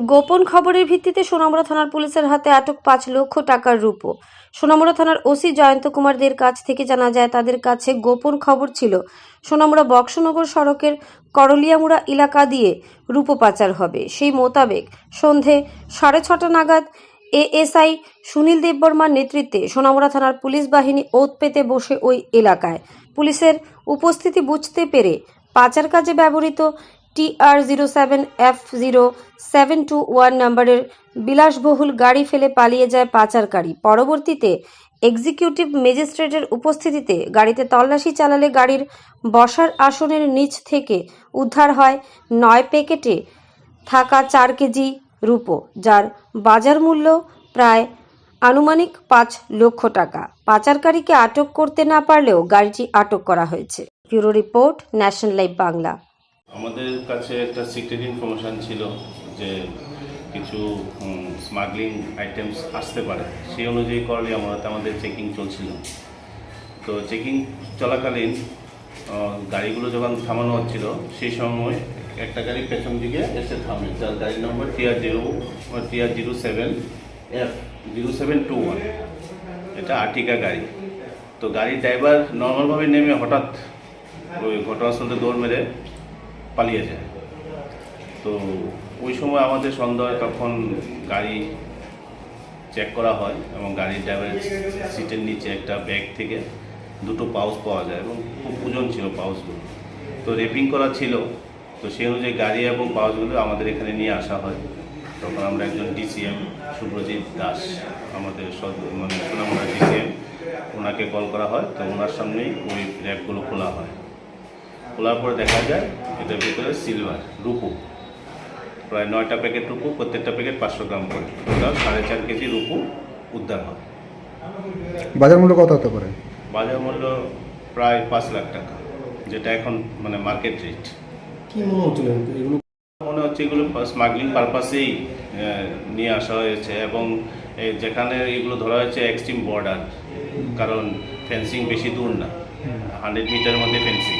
গোপন খবরের ভিত্তিতে সোনামুড়া থানার পুলিশের হাতে আটক 5 লক্ষ টাকার রূপো। সোনামুড়া থানার ওসি জয়ন্ত কুমারদের কাছ থেকে জানা যায়, তাদের কাছে গোপন খবর ছিল সোনামুড়া বক্সনগর সড়কের করলিয়ামুড়া এলাকা দিয়ে রূপো পাচার হবে। সেই মোতাবেক সন্ধে 6:30 নাগাদ এএসআই সুনীল দেববর্মার নেতৃত্বে সোনামুড়া থানার পুলিশ বাহিনী ওত পেতে বসে ওই এলাকায়। পুলিশের উপস্থিতি বুঝতে পেরে পাচার কাজে ব্যবহৃত TR07F0721 নম্বরের বিলাসবহুল গাড়ি ফেলে পালিয়ে যায় পাচারকারী। পরবর্তীতে এক্সিকিউটিভ ম্যাজিস্ট্রেটের উপস্থিতিতে গাড়িতে তল্লাশি চালালে গাড়ির বসার আসনের নিচ থেকে উদ্ধার হয় 9 প্যাকেটে থাকা 4 কেজি রূপো, যার বাজার মূল্য প্রায় আনুমানিক 5 লক্ষ টাকা। পাচারকারীকে আটক করতে না পারলেও গাড়িটি আটক করা হয়েছে। Bureau report, national live Bangla. আমাদের কাছে একটা সিক্রেট ইনফরমেশান ছিল যে কিছু স্মাগলিং আইটেমস আসতে পারে। সেই অনুযায়ী করলিয়ামুড়াতে আমাদের চেকিং চলছিল। তো চেকিং চলাকালীন গাড়িগুলো যখন থামানো হচ্ছিল, সেই সময় একটা গাড়ি পেছন দিকে এসে থামে, যার গাড়ির নম্বর TR07F0721। এটা আর্টিকা গাড়ি। তো গাড়ির ড্রাইভার নর্মালভাবে নেমে হঠাৎ ওই ঘটনাস্থলে দৌড় মেরে পালিয়ে যায়। তো ওই সময় আমাদের সন্দেহ, তখন গাড়ি চেক করা হয় এবং গাড়ির ড্রাইভারের সিটের নিচে একটা ব্যাগ থেকে 2টো পাউচ পাওয়া যায় এবং খুব ওজন ছিল পাউচগুলো। তো রেপিং করা ছিল। তো সেই অনুযায়ী গাড়ি এবং পাউচগুলো আমাদের এখানে নিয়ে আসা হয়। তখন আমরা একজন DCM সুব্রজিৎ দাস, আমাদের সোনামুড়া DCM, ওনাকে কল করা হয়। তো ওনার সামনেই ওই র্যাকগুলো খোলা হয়। খোলার পরে দেখা যায় এটার ভিতরে সিলভার রূপো, প্রায় 9টা প্যাকেট রূপো, প্রত্যেকটা প্যাকেট 500 গ্রাম করে, টোটাল 4.5 কেজি রূপো উদ্ধার হয়। বাজার মূল্য কত হতে পারে? বাজার মূল্য প্রায় 5 লাখ টাকা, যেটা এখন মার্কেট রেট। কি মনে হচ্ছিল এগুলো? মনে হচ্ছে এগুলো স্মাগলিং পারপাসেই নিয়ে আসা হয়েছে এবং যেখানে এগুলো ধরা হয়েছে এক্সট্রিম বর্ডার, কারণ ফেন্সিং বেশি দূর না, 100 মিটারের মধ্যে ফেন্সিং।